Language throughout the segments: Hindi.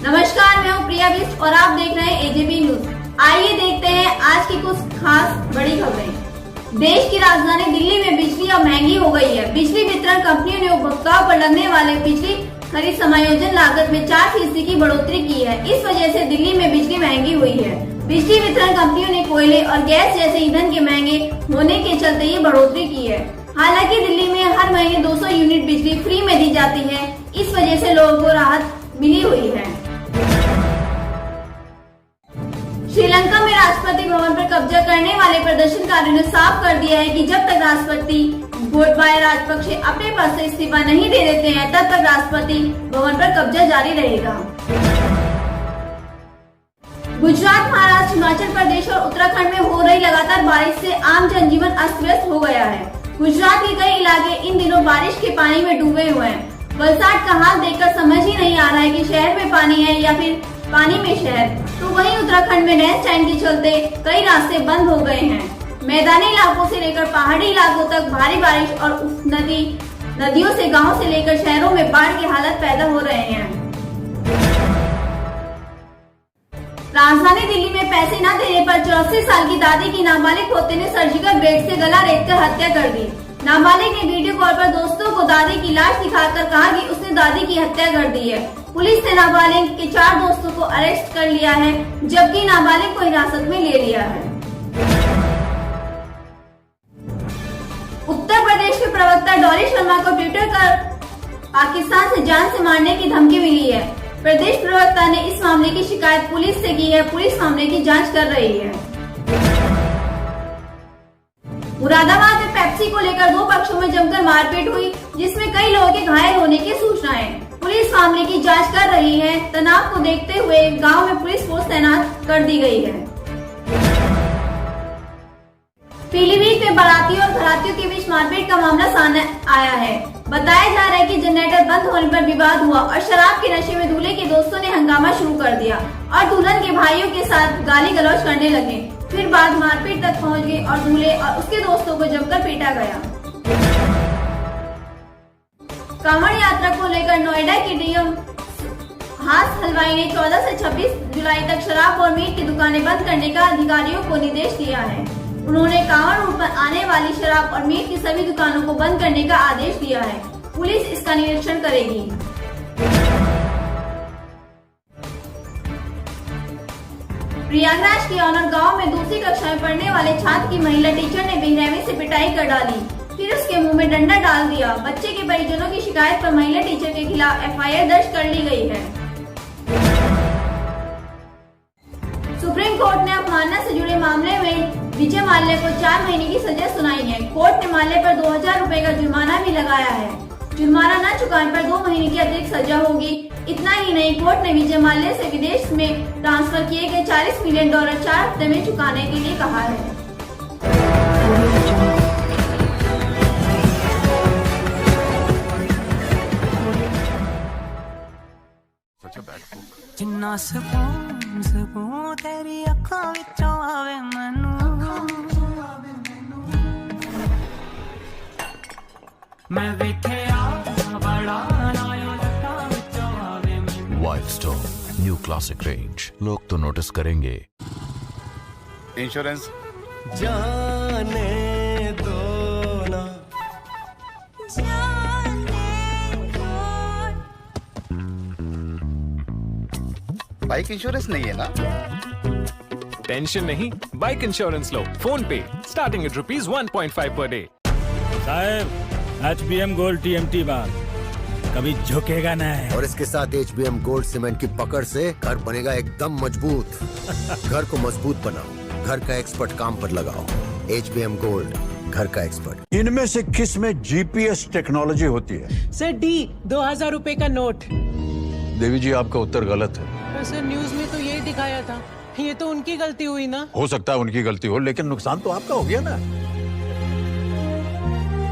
नमस्कार, मैं हूँ प्रिया बिस्ट और आप देख रहे हैं एजेबी न्यूज। आइए देखते हैं आज की कुछ खास बड़ी खबरें। देश की राजधानी दिल्ली में बिजली अब महंगी हो गई है। बिजली वितरण कंपनियों ने उपभोक्ताओं पर लगने वाले बिजली खरीद समायोजन लागत में 4% की बढ़ोतरी की है। इस वजह से दिल्ली में बिजली महंगी हुई है। बिजली वितरण कंपनियों ने कोयले और गैस जैसे ईंधन के महंगे होने के चलते ये बढ़ोतरी की है। हालांकि दिल्ली में हर महीने 200 यूनिट बिजली फ्री में दी जाती है। इस वजह से लोगों को राहत मिली हुई है। श्रीलंका में राष्ट्रपति भवन पर कब्जा करने वाले प्रदर्शनकारियों ने साफ कर दिया है कि जब तक राष्ट्रपति गोटबाया राजपक्षे अपने पद से इस्तीफा नहीं दे देते हैं, तब तक राष्ट्रपति भवन पर कब्जा जारी रहेगा। गुजरात, महाराष्ट्र, हिमाचल प्रदेश और उत्तराखंड में हो रही लगातार बारिश से आम जनजीवन अस्त व्यस्त हो गया है। गुजरात के कई इलाके इन दिनों बारिश के पानी में डूबे हुए हैं। वलसाड का हाल देखकर समझ ही नहीं आ रहा है कि शहर में पानी है या फिर पानी में शहर। तो वहीं उत्तराखंड में लैंडस्लाइड के चलते कई रास्ते बंद हो गए हैं। मैदानी इलाकों से लेकर पहाड़ी इलाकों तक भारी बारिश और नदियों से गांव से लेकर शहरों में बाढ़ की हालत पैदा हो रहे हैं। राजधानी दिल्ली में पैसे न देने पर 84 साल की दादी की नाबालिग पोते ने सर्जिकल ब्लेड से गला रेतकर हत्या कर दी। नाबालिग ने वीडियो कॉल पर दोस्तों को दादी की लाश दिखाकर कहा कि उसने दादी की हत्या कर दी है। पुलिस ने नाबालिग के 4 दोस्तों को अरेस्ट कर लिया है, जबकि नाबालिग को हिरासत में ले लिया है। उत्तर प्रदेश के प्रवक्ता डॉली शर्मा को ट्विटर कर पाकिस्तान से जान से मारने की धमकी मिली है। प्रदेश प्रवक्ता ने इस मामले की शिकायत पुलिस से की है। पुलिस मामले की जांच कर रही है। मुरादाबाद में पेप्सी को लेकर 2 पक्षों में जमकर मारपीट हुई, जिसमें कई लोगों के घायल होने की सूचना है। पुलिस मामले की जांच कर रही है। तनाव को देखते हुए गांव में पुलिस फोर्स तैनात कर दी गई है। पीलीभीत में बारातियों और घरातियों के बीच मारपीट का मामला सामने आया है। बताया जा रहा है कि जनरेटर बंद होने पर विवाद हुआ और शराब के नशे में दूल्हे के दोस्तों ने हंगामा शुरू कर दिया और दुल्हन के भाइयों के साथ गाली गलौज करने लगे। फिर बाद मारपीट तक पहुंच गई और दूल्हे और उसके दोस्तों को जमकर पीटा गया। कांवड़ यात्रा को लेकर नोएडा की डीएम हास हलवाई ने 14 से 26 जुलाई तक शराब और मीट की दुकानें बंद करने का अधिकारियों को निर्देश दिया है। उन्होंने कांवड़ रूट पर आने वाली शराब और मीट की सभी दुकानों को बंद करने का आदेश दिया है। पुलिस इसका निरीक्षण करेगी। प्रयागराज के ऑनर गांव में दूसरी कक्षा में पढ़ने वाले छात्र की महिला टीचर ने बेरहमी से पिटाई कर डाली, फिर उसके मुंह में डंडा डाल दिया। बच्चे के परिजनों की शिकायत पर महिला टीचर के खिलाफ एफआईआर दर्ज कर ली गई है। सुप्रीम कोर्ट ने अपमानना से जुड़े मामले में विजय माल्या को 4 महीने की सजा सुनाई है। कोर्ट ने माल्या पर 2000 रुपए का जुर्माना भी लगाया है। जुर्माना न चुकाने पर 2 महीने की अतिरिक्त सजा होगी। इतना ही नहीं, कोर्ट ने विजय माल्या से विदेश में ट्रांसफर किए गए $40 मिलियन 4 हफ्ते में चुकाने के लिए कहा है। जिन्ना सकून तेरी अखां विचों आवे मैनू, मैं वेखिया बड़ा नाया लटां विचों आवे मैनू। Wild stone new classic range, लोग तो नोटिस करेंगे। इंश्योरेंस जाने दो ना, बाइक इंश्योरेंस नहीं है ना? टेंशन नहीं, बाइक इंश्योरेंस लो फोन पे स्टार्टिंग एट ₹1.5 पर डे। साहब, HBM गोल्ड TMT बार कभी झुकेगा नहीं। और इसके साथ HBM गोल्ड सीमेंट की पकड़ से घर बनेगा एकदम मजबूत। घर को मजबूत बनाओ, घर का एक्सपर्ट काम पर लगाओ। HBM गोल्ड, घर का एक्सपर्ट। इनमें से किस में GPS टेक्नोलॉजी होती है? सर डी 2000 रुपए का नोट। देवी जी, आपका उत्तर गलत है। सर न्यूज में तो यही दिखाया था। ये तो उनकी गलती हुई ना। हो सकता है उनकी गलती हो, लेकिन नुकसान तो आपका हो गया ना।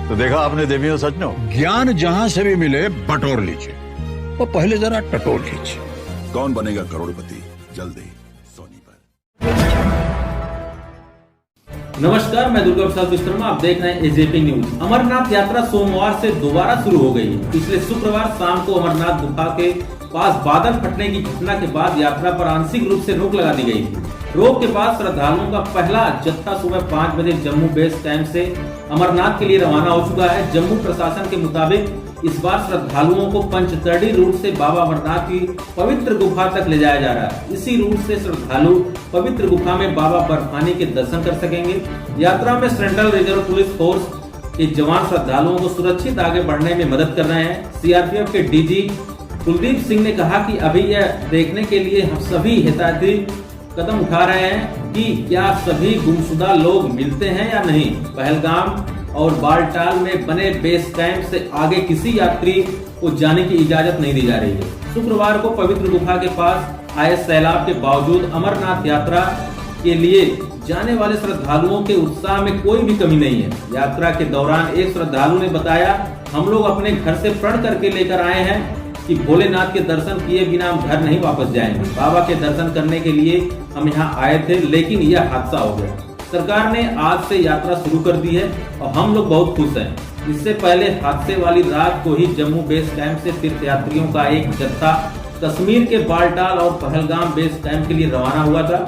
तो देखा आपने देवियों, सच नो, ज्ञान जहां से भी मिले बटोर लीजिए, वो पहले जरा टटोल लीजिए। कौन बनेगा करोड़पति, जल्दी सोनी पर। नमस्कार, मैं दुर्गा प्रसाद विश्वकर्मा, आप देख रहे हैं एजेपी न्यूज। अमरनाथ यात्रा सोमवार से दोबारा शुरू हो गई है। पिछले शुक्रवार शाम को अमरनाथ गुफा के पास बादल फटने की घटना के बाद यात्रा पर आंशिक रूप से रोक लगा दी गई थी। रोक के बाद श्रद्धालुओं का पहला जत्था सुबह 5 बजे जम्मू बेस कैंप से अमरनाथ के लिए रवाना हो चुका है। जम्मू प्रशासन के मुताबिक इस बार श्रद्धालुओं को पंचतर्डी रूट से बाबा अमरनाथ की पवित्र गुफा तक ले जाया जा रहा है। इसी रूट से श्रद्धालु पवित्र गुफा में बाबा बर्फानी के दर्शन कर सकेंगे। यात्रा में सेंट्रल रिजर्व पुलिस फोर्स के जवान श्रद्धालुओं को सुरक्षित आगे बढ़ने में मदद कर रहे हैं। सीआरपीएफ के डीजी कुलदीप सिंह ने कहा कि अभी यह देखने के लिए हम सभी हिफाजती कदम उठा रहे हैं कि क्या सभी गुमशुदा लोग मिलते हैं या नहीं। पहलगाम और बालटाल में बने बेस कैंप से आगे किसी यात्री को जाने की इजाजत नहीं दी जा रही है। शुक्रवार को पवित्र गुफा के पास आए सैलाब के बावजूद अमरनाथ यात्रा के लिए जाने वाले श्रद्धालुओं के उत्साह में कोई भी कमी नहीं है। यात्रा के दौरान एक श्रद्धालु ने बताया, हम लोग अपने घर से प्रण करके लेकर आए हैं कि भोलेनाथ के दर्शन किए बिना हम घर नहीं वापस जाएंगे। बाबा के दर्शन करने के लिए हम यहाँ आए थे, लेकिन यह हादसा हो गया। सरकार ने आज से यात्रा शुरू कर दी है और हम लोग बहुत खुश हैं। इससे पहले हादसे वाली रात को ही जम्मू बेस कैंप से तीर्थयात्रियों का एक जत्था कश्मीर के बालटाल और पहलगाम बेस कैंप के लिए रवाना हुआ था।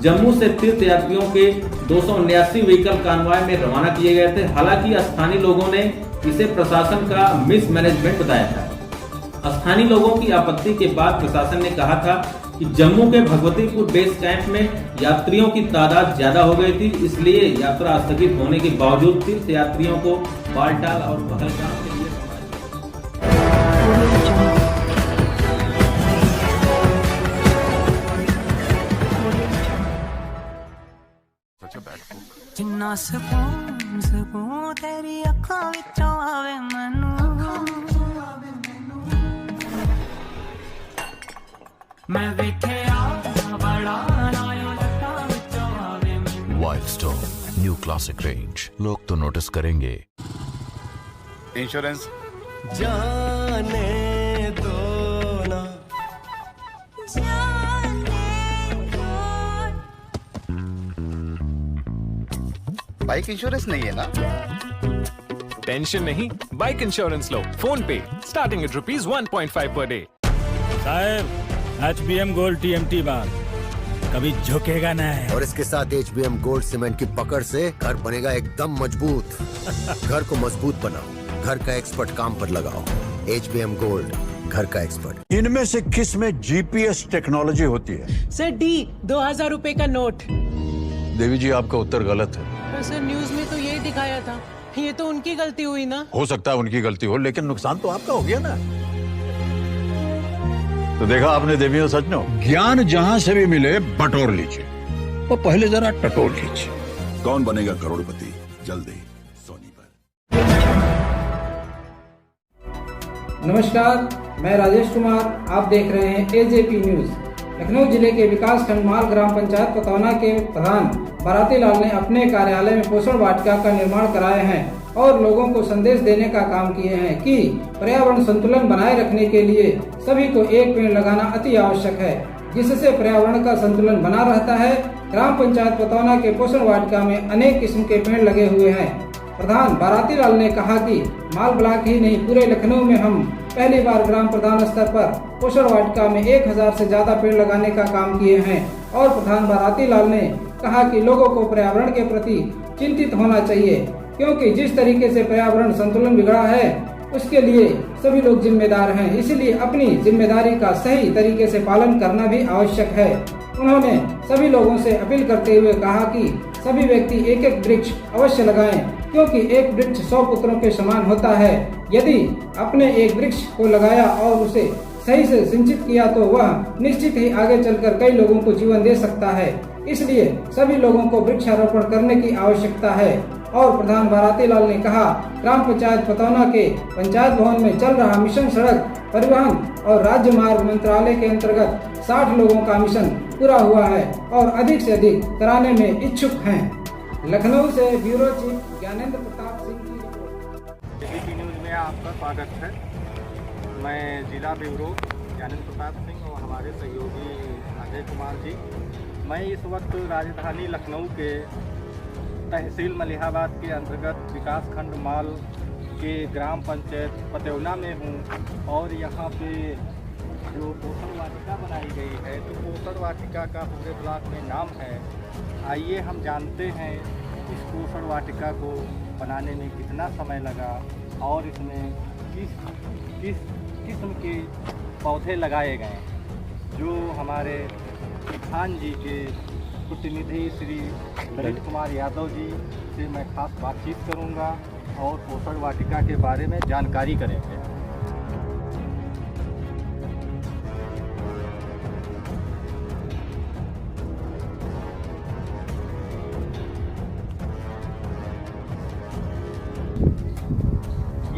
जम्मू से तीर्थयात्रियों के 279 व्हीकल कानवाय में रवाना किए गए थे। हालांकि स्थानीय लोगों ने इसे प्रशासन का मिसमैनेजमेंट बताया था। स्थानीय लोगों की आपत्ति के बाद प्रशासन ने कहा था कि जम्मू के भगवतीपुर बेस कैंप में यात्रियों की तादाद ज्यादा हो गई थी, इसलिए यात्रा स्थगित होने के बावजूद तीर्थ यात्रियों को बालटाल और पहलगाम के लिए जिन्ना सकून सकून तेरी अखां विचों आवे मैनू मैं वेखिया बड़ा नाया लट्टां विचों आवे मैनू। Wild stone new classic range, लोग तो नोटिस करेंगे। इंश्योरेंस जाने दो ना बाइक इंश्योरेंस नहीं है ना? टेंशन नहीं, बाइक इंश्योरेंस लो फोन पे, स्टार्टिंग एट ₹1.5 पर डे। साहब HBM गोल्ड TMT बार कभी झुकेगा नहीं। और इसके साथ HBM गोल्ड सीमेंट की पकड़ से घर बनेगा एकदम मजबूत। घर को मजबूत बनाओ, घर का एक्सपर्ट काम पर लगाओ। HBM गोल्ड, घर का एक्सपर्ट। इनमें से किस में GPS टेक्नोलॉजी होती है? सर D 2000 रुपए का नोट। देवी जी, आपका उत्तर गलत है। सर न्यूज में तो यही दिखाया था। ये तो उनकी गलती हुई ना। हो सकता है उनकी गलती हो, लेकिन नुकसान तो आपका हो गया ना। तो देखा आपने देवियों सज्जनों, ज्ञान जहां से भी मिले बटोर लीजिए, और पहले जरा टटोर लीजिए। कौन बनेगा करोड़पति, जल्दी सोनी पर। नमस्कार, मैं राजेश कुमार, आप देख रहे हैं AJP न्यूज। लखनऊ जिले के विकास खंड माल ग्राम पंचायत पतौना के प्रधान बाराती लाल ने अपने कार्यालय में पोषण वाटिका का निर्माण कराए हैं और लोगों को संदेश देने का काम किए हैं कि पर्यावरण संतुलन बनाए रखने के लिए सभी को एक पेड़ लगाना अति आवश्यक है, जिससे पर्यावरण का संतुलन बना रहता है। ग्राम पंचायत पतौना के पोषण वाटिका में अनेक किस्म के पेड़ लगे हुए हैं। प्रधान बाराती लाल ने कहा कि माल ब्लॉक ही नहीं, पूरे लखनऊ में हम पहली बार ग्राम प्रधान स्तर पर पोषण वाटिका में 1000 से ज्यादा पेड़ लगाने का काम किए हैं। और प्रधान बाराती लाल ने कहा कि लोगों को पर्यावरण के प्रति चिंतित होना चाहिए, क्योंकि जिस तरीके से पर्यावरण संतुलन बिगड़ा है उसके लिए सभी लोग जिम्मेदार हैं, इसलिए अपनी जिम्मेदारी का सही तरीके से पालन करना भी आवश्यक है। उन्होंने सभी लोगों से अपील करते हुए कहा कि सभी व्यक्ति एक एक वृक्ष अवश्य लगाएं, क्योंकि एक वृक्ष 100 पुत्रों के समान होता है। यदि आपने एक वृक्ष को लगाया और उसे सही से सिंचित किया तो वह निश्चित ही आगे चलकर कई लोगों को जीवन दे सकता है। इसलिए सभी लोगों को वृक्षारोपण करने की आवश्यकता है। और प्रधान बाराती लाल ने कहा, ग्राम पंचायत पतौना के पंचायत भवन में चल रहा मिशन सड़क परिवहन और राज्य मार्ग मंत्रालय के अंतर्गत 60 लोगों का मिशन पूरा हुआ है और अधिक से अधिक कराने में इच्छुक हैं। लखनऊ से ब्यूरो चीफ ज्ञानेंद्र प्रताप सिंह की रिपोर्ट। एबीपी न्यूज में आपका स्वागत है। मैं जिला ब्यूरो ज्ञानेंद्र प्रताप सिंह और हमारे सहयोगी अजय कुमार जी। मैं इस वक्त राजधानी लखनऊ के तहसील मलिहाबाद के अंतर्गत विकास खंड माल के ग्राम पंचायत पतेवना में हूँ और यहाँ पे जो पोषण वाटिका बनाई गई है तो पोषण वाटिका का पूरे ब्लॉक में नाम है। आइए हम जानते हैं इस पोषण वाटिका को बनाने में कितना समय लगा और इसमें किस किस्म के पौधे लगाए गए। जो हमारे प्रधान जी के प्रतिनिधि श्री ललित कुमार यादव जी से मैं खास बातचीत करूंगा और पोषण वाटिका के बारे में जानकारी करेंगे।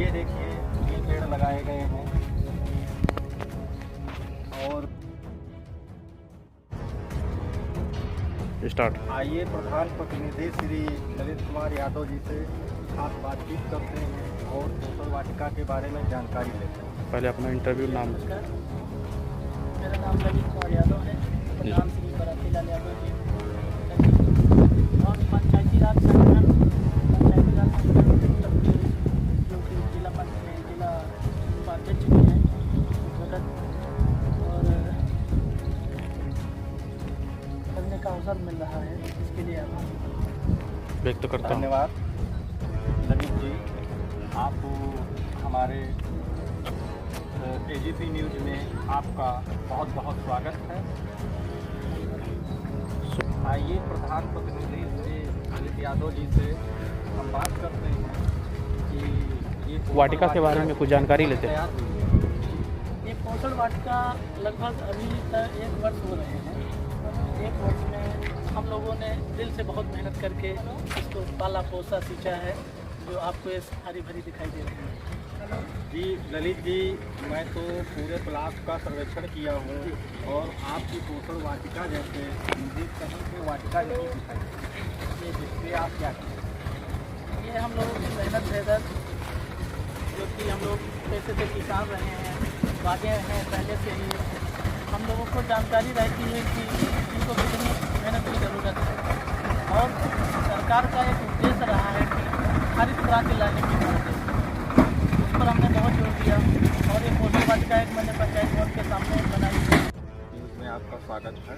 ये देखिए ये पेड़ लगाए गए हैं और स्टार्ट। आइए प्रधान प्रतिनिधि श्री ललित कुमार यादव जी से खास बातचीत करते हैं और पोषण वाटिका के बारे में जानकारी लेते हैं। पहले अपना इंटरव्यू नाम। मेरा नाम ललित कुमार यादव है, प्रधान श्री बरातीलाल यादव जी और पंचायती राज संगठन जो कि जिला उपाध्यक्ष भी हैं और करने का अवसर मिल रहा है, इसके लिए आभार व्यक्त करता हूं। धन्यवाद ललित जी, आप हमारे एजीपी न्यूज में आपका बहुत बहुत स्वागत है। आइए प्रधान प्रतिनिधि श्री ललित यादव जी से हम बात करते हैं कि ये वाटिका के बारे में कुछ जानकारी लेते हैं। ये पोषण वाटिका लगभग अभी तक 1 वर्ष हो रहे हैं। 1 वर्ष में हम लोगों ने दिल से बहुत मेहनत करके इसको पाला पोसा सींचा है, जो आपको ये हरी भरी दिखाई दे रही है। जी ललित जी, मैं तो पूरे ब्लॉक का सर्वेक्षण किया हूँ और आपकी पोषण वाटिका जैसे मुझे कहीं पे वाटिका नहीं दिखाई। ये जिससे आप क्या करें? ये हम लोगों की मेहनत है सर, जो कि हम लोग पैसे से किसान रहे हैं, बागें हैं पहले से ही। हम लोगों को जानकारी रहती है कि इनको कितनी मेहनत की ज़रूरत है और सरकार का एक उद्देश्य रहा है कि हरित क्रांति लाने की बात है, उस पर हमने बहुत जोर दिया और ये पोषण वाटिका एक मैंने पंचायत बोर्ड के सामने बनाई है। न्यूज़ में आपका स्वागत है।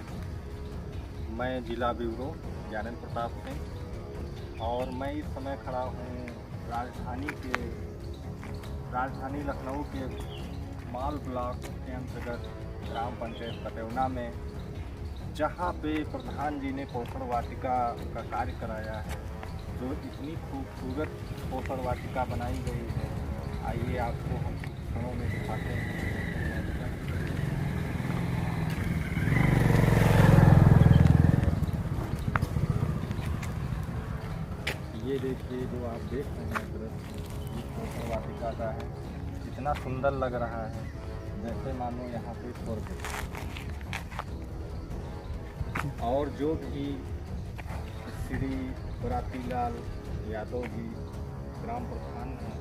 मैं जिला ब्यूरो ज्ञानेंद्र प्रताप सिंह और मैं इस समय खड़ा हूँ राजधानी लखनऊ के माल ब्लॉक के अंतर्गत ग्राम पंचायत पतेवना में, जहाँ पे प्रधान जी ने पोषण वाटिका का कार्य कराया है। जो इतनी खूबसूरत पोषण वाटिका बनाई गई है, आइए आपको हम क्षणों में दिखाते हैं। ये देखिए जो आप देख रहे हैं दृश्य, ये पोषण वाटिका का है। इतना सुंदर लग रहा है जैसे मानो यहाँ पे स्वर्ग है। और जो भी श्री बरातीलाल यादव जी ग्राम प्रधान हैं,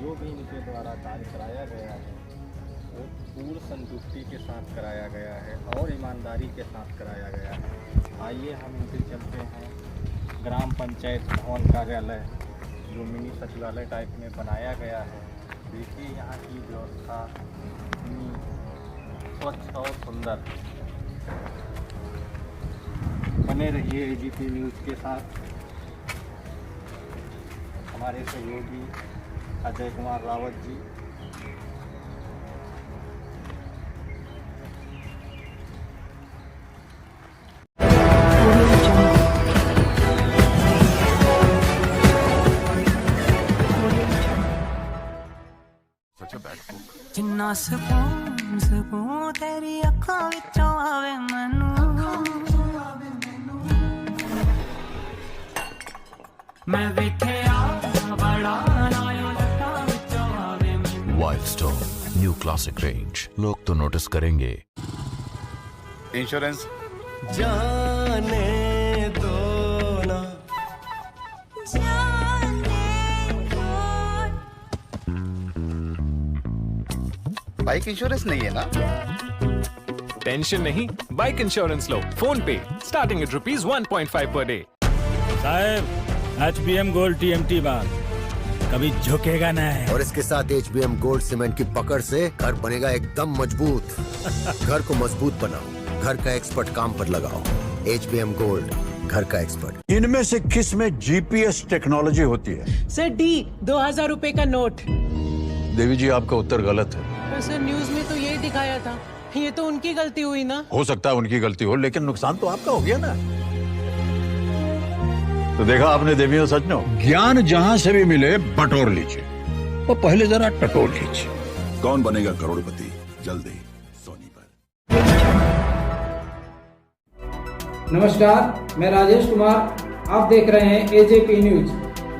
जो भी इनके द्वारा कार्य कराया गया है वो पूर्ण संतुष्टि के साथ कराया गया है और ईमानदारी के साथ कराया गया है। आइए हम इनसे चलते हैं ग्राम पंचायत भवन कार्यालय, जो मिनी सचिवालय टाइप में बनाया गया है। देखिए यहाँ की व्यवस्था इतनी स्वच्छ और सुंदर। बने रहिए एजीपी न्यूज़ के साथ। हमारे सहयोगी अजय कुमार रावत जी। जिन्ना सकून सकून तेरी अखां विचों आवे मैनू, मैं वेखिया बड़ा लायो लटां विचों आवे मैनू। Wild stone new classic range, लोग तो नोटिस करेंगे। इंश्योरेंस जाने दो ना, बाइक इंश्योरेंस नहीं है ना? टेंशन नहीं, बाइक इंश्योरेंस लो फोन पे, स्टार्टिंग एट ₹1.5 per day। साहब HBM गोल्ड TMT बार कभी झुकेगा नहीं। और इसके साथ HBM गोल्ड सीमेंट की पकड़ से घर बनेगा एकदम मजबूत। घर को मजबूत बनाओ, घर का एक्सपर्ट काम पर लगाओ। HBM गोल्ड, घर का एक्सपर्ट। इनमें से किस में GPS टेक्नोलॉजी होती है? सर डी 2000 रुपए का नोट। देवी जी, आपका उत्तर गलत है। सर न्यूज में तो यही दिखाया था। ये तो उनकी गलती हुई ना। हो सकता है उनकी गलती हो, लेकिन नुकसान तो आपका हो गया ना। तो देखा आपने देवियों सज्जनों, ज्ञान जहां से भी मिले बटोर लीजिए, और पहले जरा टटोल लीजिए। कौन बनेगा करोड़पति, जल्दी सोनी पर। नमस्कार, मैं राजेश कुमार। आप देख रहे हैं AJP न्यूज।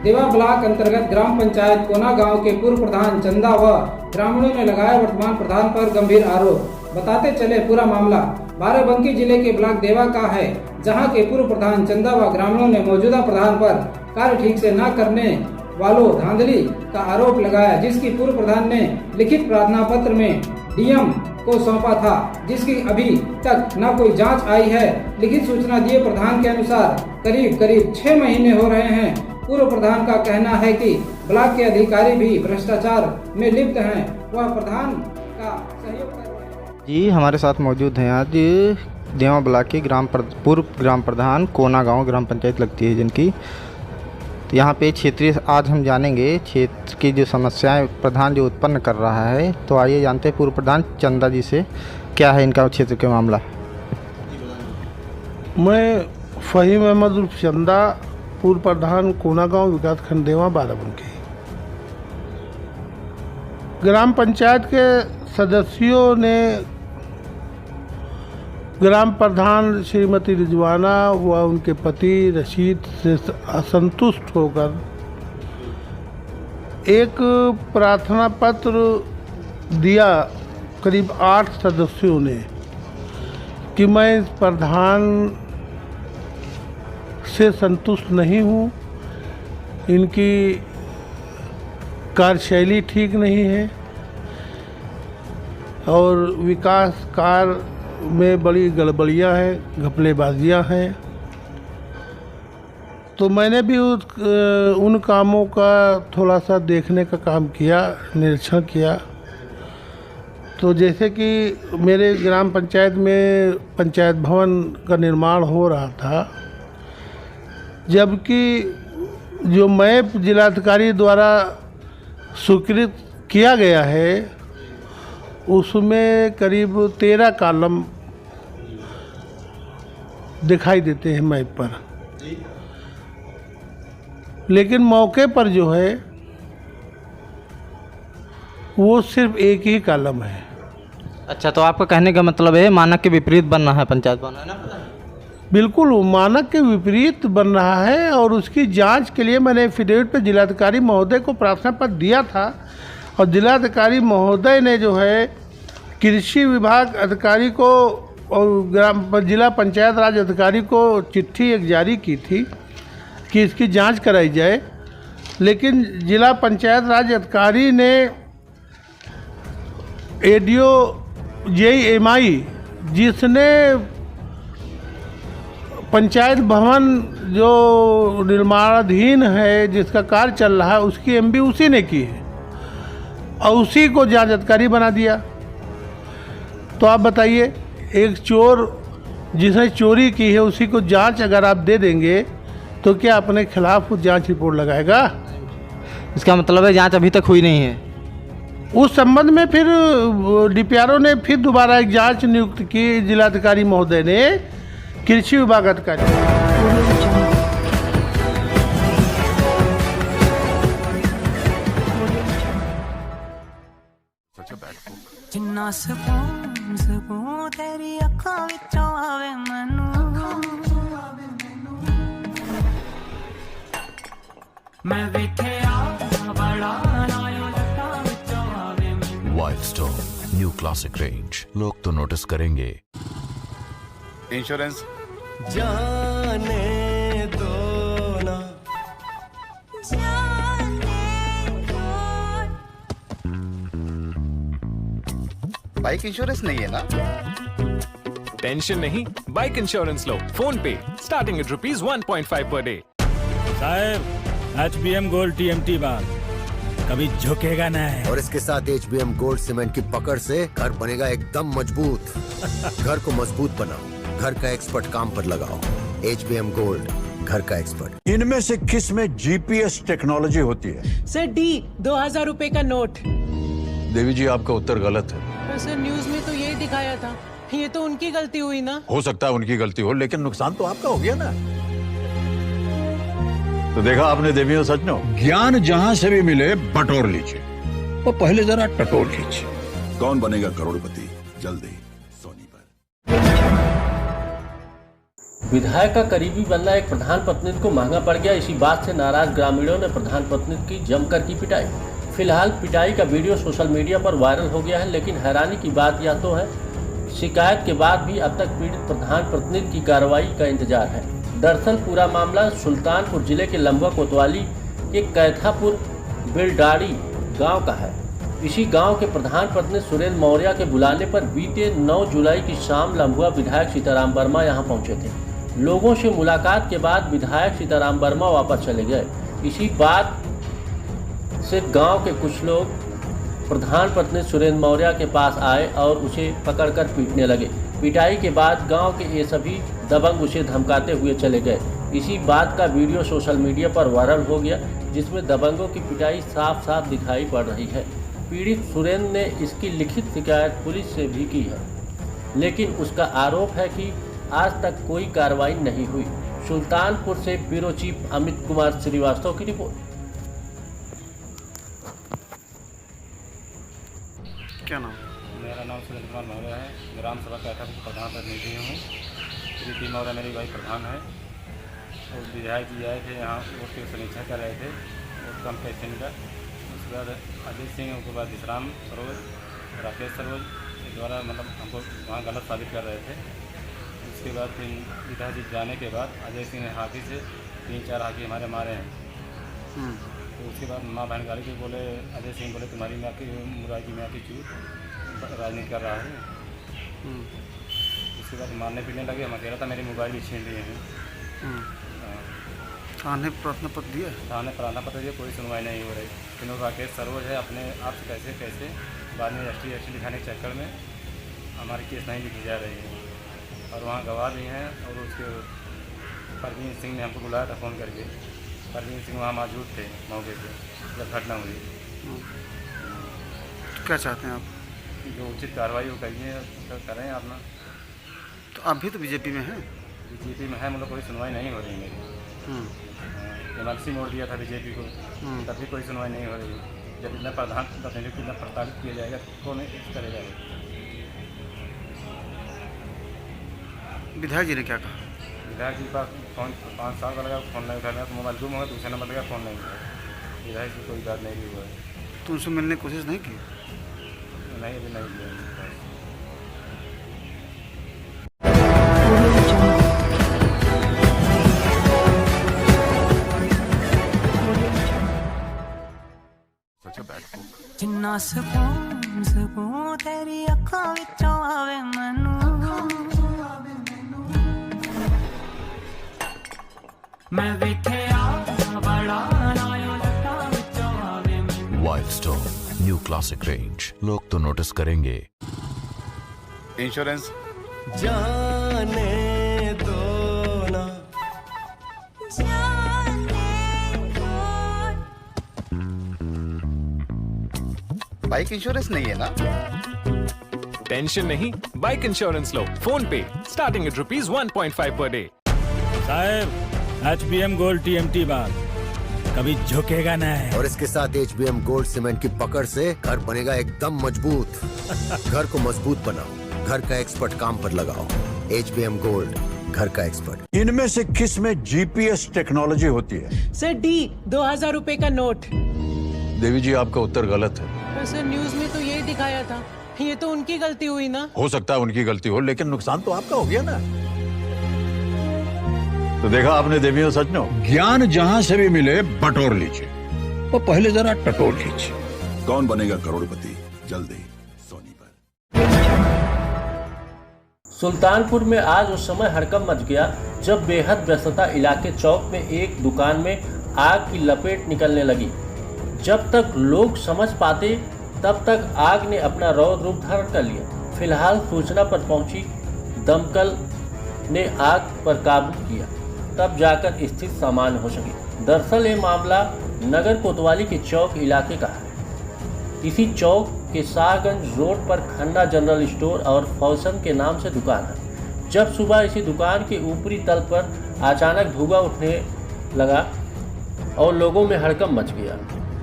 देवा ब्लॉक अंतर्गत ग्राम पंचायत कोना गांव के पूर्व प्रधान चंदा व ग्रामीणों ने लगाया वर्तमान प्रधान पर गंभीर आरोप। बताते चले पूरा मामला बाराबंकी जिले के ब्लॉक देवा का है, जहां के पूर्व प्रधान चंदा व ग्रामीणों ने मौजूदा प्रधान पर कार्य ठीक से न करने वालों धांधली का आरोप लगाया, जिसकी पूर्व प्रधान ने लिखित प्रार्थना पत्र में DM को सौंपा था, जिसकी अभी तक न कोई जांच आई है। लिखित सूचना दिए प्रधान के अनुसार करीब 6 महीने हो रहे हैं। पूर्व प्रधान का कहना है कि ब्लॉक के अधिकारी भी भ्रष्टाचार में लिप्त हैं। वह प्रधान का सहयोग कर रहे हैं। जी, हमारे साथ मौजूद हैं आज देवा ब्लॉक के पूर्व ग्राम प्रधान कोना गांव ग्राम पंचायत लगती है जिनकी। तो यहाँ पे क्षेत्रीय आज हम जानेंगे क्षेत्र की जो समस्याएं प्रधान जो उत्पन्न कर रहा है। तो आइए जानते हैं पूर्व प्रधान चंदा जी से क्या है इनका क्षेत्र के मामला। मैं फ़हीम अहमद उर्फ चंदा, पूर्व प्रधान कोना गांव विकास खंड देवा बाराबंकी। ग्राम पंचायत के सदस्यों ने ग्राम प्रधान श्रीमती रिजवाना व उनके पति रशीद से असंतुष्ट होकर एक प्रार्थना पत्र दिया करीब 8 सदस्यों ने कि मैं इस प्रधान से संतुष्ट नहीं हूँ, इनकी कार्यशैली ठीक नहीं है और विकास कार्य में बड़ी गड़बड़ियाँ हैं, घपलेबाजियाँ हैं। तो मैंने भी उन कामों का थोड़ा सा देखने का काम किया, निरीक्षण किया। तो जैसे कि मेरे ग्राम पंचायत में पंचायत भवन का निर्माण हो रहा था, जबकि जो मैप जिलाधिकारी द्वारा स्वीकृत किया गया है उसमें करीब 13 कॉलम दिखाई देते हैं मैप पर, लेकिन मौके पर जो है वो सिर्फ एक ही कॉलम है। अच्छा, तो आपका कहने का मतलब है मानक के विपरीत बन रहा है पंचायत भवन, है ना? बिल्कुल मानक के विपरीत बन रहा है और उसकी जांच के लिए मैंने एफिडेविट पे जिलाधिकारी महोदय को प्रार्थना पत्र दिया था और जिलाधिकारी महोदय ने जो है कृषि विभाग अधिकारी को और जिला पंचायत राज अधिकारी को चिट्ठी एक जारी की थी कि इसकी जांच कराई जाए, लेकिन जिला पंचायत राज अधिकारी ने ADO JMI जिसने पंचायत भवन जो निर्माणाधीन है जिसका कार्य चल रहा है उसकी MB उसी ने की है और उसी को जांच अधिकारी बना दिया। तो आप बताइए, एक चोर जिसने चोरी की है उसी को जांच अगर आप दे देंगे तो क्या अपने खिलाफ जांच रिपोर्ट लगाएगा? इसका मतलब है जांच अभी तक हुई नहीं है। उस संबंध में फिर DPRO ने फिर दोबारा एक जांच नियुक्त की, जिलाधिकारी महोदय ने कृषि विभाग अधिकारी। जिन्ना सकून तेरी अखां विचों आवे मैनू, मैं वेखिया बड़ा नायो लटां विचों आवे मैनू। Wild stone new classic range, लोग तो नोटिस करेंगे। इंश्योरेंस जाने दो ना, बाइक इंश्योरेंस नहीं है ना? टेंशन नहीं, बाइक इंश्योरेंस लो फोन पे, स्टार्टिंग एट ₹1.5 per day। साहब HBM गोल्ड TMT बार कभी झुकेगा नहीं। और इसके साथ HBM गोल्ड सीमेंट की पकड़ से घर बनेगा एकदम मजबूत। घर को मजबूत बनाओ, घर का एक्सपर्ट काम पर लगाओ। HBM गोल्ड, घर का एक्सपर्ट। इनमें से किस में GPS टेक्नोलॉजी होती है? सर D 2000 रुपए का नोट। देवी जी, आपका उत्तर गलत है। पर सर न्यूज में तो यही दिखाया था। ये तो उनकी गलती हुई ना। हो सकता है उनकी गलती हो, लेकिन नुकसान तो आपका हो गया ना। तो देखा आपने देवियों सज्जनों, ज्ञान जहां से भी मिले बटोर लीजिए, और पहले जरा टटोर लीजिए। कौन बनेगा करोड़पति, जल्दी सोनी पर। विधायक का करीबी बनना एक प्रधान पत्नी को महंगा पड़ गया। इसी बात से नाराज ग्रामीणों ने प्रधान पत्नी की जमकर की पिटाई। फिलहाल पिटाई का वीडियो सोशल मीडिया पर वायरल हो गया है, लेकिन हैरानी की बात यह तो है, शिकायत के बाद भी अब तक पीड़ित प्रधान पत्नी की कार्रवाई का इंतजार है। दरअसल पूरा मामला सुल्तानपुर जिले के लंबा कोतवाली के कैथापुर बिलडाड़ी गांव का है। इसी गांव के प्रधान पत्नी सुरेंद्र मौर्य के बुलाने पर बीते 9 जुलाई की शाम लंबुआ विधायक सीताराम वर्मा यहां पहुंचे थे। लोगों से मुलाकात के बाद विधायक सीताराम वर्मा वापस चले गए। इसी बात से गांव के कुछ लोग प्रधान पत्नी सुरेंद्र मौर्य के पास आए और उसे पकड़कर पीटने लगे। पिटाई के बाद गांव के ये सभी दबंग उसे धमकाते हुए चले गए। इसी बात का वीडियो सोशल मीडिया पर वायरल हो गया, जिसमें दबंगों की पिटाई साफ साफ दिखाई पड़ रही है। पीड़ित सुरेंद्र ने इसकी लिखित शिकायत पुलिस से भी की है, लेकिन उसका आरोप है कि आज तक कोई कार्रवाई नहीं हुई। सुल्तानपुर से ब्यूरो चीफ अमित कुमार श्रीवास्तव की रिपोर्ट। क्या नाम? मेरा नाम सुरेंद्र कुमार मौर्य है। ग्राम सभा कैथापुर प्रधान प्रतिनिधि हूँ। प्रीति मौर्य मेरी भाई प्रधान है। और विधायक जी आए थे यहाँ, वोट की समीक्षा कर रहे थे, वोट कंपेशन का। उसके बाद अजीत सिंह, उसके बाद विश्राम सरोज, राकेश सरोज के द्वारा मतलब हमको वहाँ गलत साबित कर रहे थे। उसके बाद फिर विधायक जी जाने के बाद अजय सिंह ने हाथी से 3-4 हाथी हमारे मारे हैं। तो उसके बाद माँ बहन गाली के बोले, अजय सिंह बोले तुम्हारी माँ की मुराई की माँ की चूत राजनीति कर रहा है। उसके बाद मारने पीटने लगे। हम अकेला था, मेरी मोबाइल भी छीन लिए हैं। थाने प्रार्थना पत्र दिया? थाने प्रार्थना पत्र दिया, कोई सुनवाई नहीं हो रही। फिर राकेश सरोज है अपने आप से कैसे बाद में एसटी लिखाने के चक्कर में हमारी केस नहीं लिखी जा रही है। और वहाँ गवाह भी हैं। और उसके परवीन सिंह ने हमको बुलाया था फ़ोन करके। परवीन सिंह वहाँ मौजूद थे मौके पे जब घटना हुई। क्या चाहते हैं आप? जो उचित कार्रवाई वो करिए, करें आप ना। तो आप भी तो बीजेपी में हैं? बीजेपी में है, मतलब कोई सुनवाई नहीं हो रही मेरी। एमएलसी मोड़ दिया था बीजेपी को, तब भी कोई सुनवाई नहीं हो रही। जब इतना प्रधान प्रतिनिधि को इतना प्रताड़ित किया जाएगा तो कौन करेगा? विधायक जी ने क्या कहा? विधायक जी के पास फ़ोन 5 साल का लगा, फ़ोन नहीं उठाया। तो मोबाइल गुम हो गया, दूसरा नंबर लगा, फ़ोन नहीं उठाया। विधायक जी कोई बात नहीं हुआ है। तो उनसे मिलने की कोशिश नहीं की? नहीं, अभी नहीं किया। जिन्ना सकून तेरी अखां विचों आवे मैनू, मैं वेखिया बड़ा नायो लटां विचों आवे मैनू। Wild stone new classic range, लोग तो नोटिस करेंगे। इंश्योरेंस जाने दो ना, बाइक इंश्योरेंस नहीं है ना? टेंशन नहीं, बाइक इंश्योरेंस लो फोन पे, स्टार्टिंग एट ₹1.5 पर डे। साहब HBM गोल्ड TMT बार कभी झुकेगा नहीं। और इसके साथ HBM गोल्ड सीमेंट की पकड़ से घर बनेगा एकदम मजबूत। घर को मजबूत बनाओ, घर का एक्सपर्ट काम पर लगाओ। HBM गोल्ड, घर का एक्सपर्ट। इनमें से किस में GPS टेक्नोलॉजी होती है? सर D 2000 रुपए का नोट। देवी जी, आपका उत्तर गलत है। पर सर न्यूज में तो यही दिखाया था। ये तो उनकी गलती हुई ना। हो सकता है उनकी गलती हो, लेकिन नुकसान तो आपका हो गया ना। तो देखा आपने देवियों सज्जनों, ज्ञान जहां से भी मिले बटोर लीजिए, और पहले जरा टटोर लीजिए। कौन बनेगा करोड़पति, जल्दी सोनी पर। सुल्तानपुर में आज उस समय हड़कंप मच गया जब बेहद व्यस्तता इलाके चौक में एक दुकान में आग की लपेट निकलने लगी। जब तक लोग समझ पाते तब तक आग ने अपना रौद्र रूप धारण कर लिया। फिलहाल सूचना पर पहुंची दमकल ने आग पर काबू किया, तब जाकर स्थिति सामान्य हो सकी। दरअसल ये मामला नगर कोतवाली के चौक इलाके का है। इसी चौक के शाहगंज रोड पर खन्ना जनरल स्टोर और फौसन के नाम से दुकान है। जब सुबह इसी दुकान के ऊपरी तल पर अचानक धुआं उठने लगा और लोगों में हड़कंप मच गया।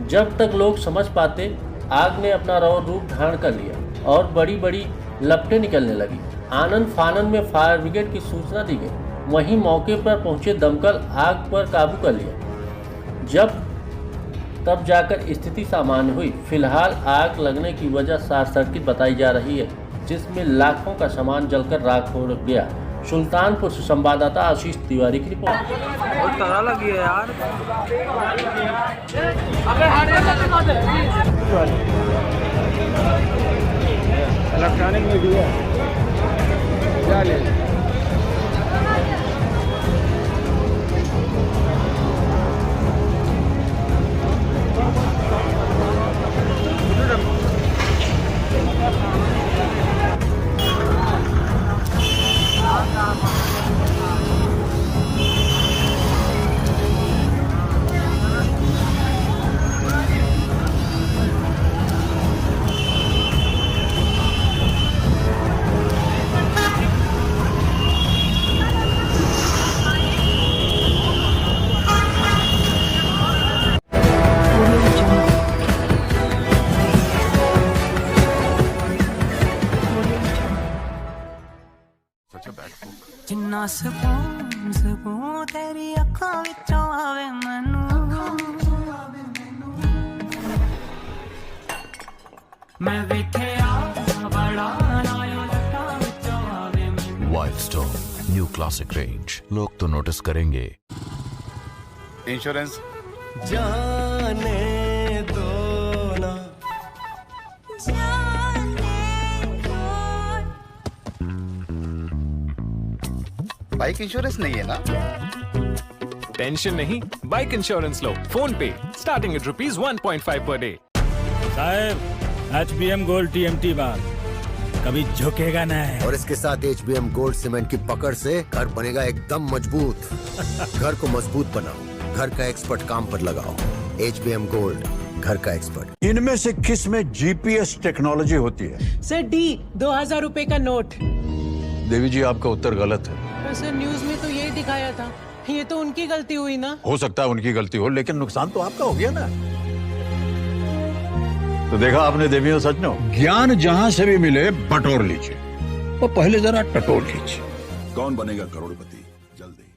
जब तक लोग समझ पाते आग ने अपना रौद्र रूप धारण कर लिया और बड़ी बड़ी लपटें निकलने लगी। आनन फानन में फायर ब्रिगेड की सूचना दी गई। वहीं मौके पर पहुंचे दमकल आग पर काबू कर लिया। तब जाकर स्थिति सामान्य हुई। फिलहाल आग लगने की वजह शॉर्ट सर्किट बताई जा रही है, जिसमें लाखों का सामान जलकर राख हो गया। सुल्तानपुर से संवाददाता आशीष तिवारी की रिपोर्ट। लगी है यार। इलेक्ट्रॉनिक मीडिया क्या ले जिन्ना सकून सकून तेरी अखां विचों आवे मैनू मैं वेखिया बड़ा नायो लटां विचों आवे मैनू। Wildstone न्यू क्लासिक रेंज, लोग तो नोटिस करेंगे। इंश्योरेंस जाने दो ना बाइक इंश्योरेंस नहीं है ना? टेंशन नहीं, बाइक इंश्योरेंस लो फोन पे, स्टार्टिंग एट ₹1.5 पर डे। साहब HBM गोल्ड TMT बार कभी झुकेगा नहीं। और इसके साथ HBM गोल्ड सीमेंट की पकड़ से घर बनेगा एकदम मजबूत। घर को मजबूत बनाओ, घर का एक्सपर्ट काम पर लगाओ। HBM गोल्ड, घर का एक्सपर्ट। इनमें से किस में GPS टेक्नोलॉजी होती है? सर D 2000 रुपए का नोट। देवी जी, आपका उत्तर गलत है। सर न्यूज में तो यही दिखाया था। ये तो उनकी गलती हुई ना। हो सकता है उनकी गलती हो, लेकिन नुकसान तो आपका हो गया ना। तो देखा आपने देवियों सज्जनों, ज्ञान जहां से भी मिले बटोर लीजिए, वो पहले जरा टटोर लीजिए। कौन बनेगा करोड़पति जल्दी।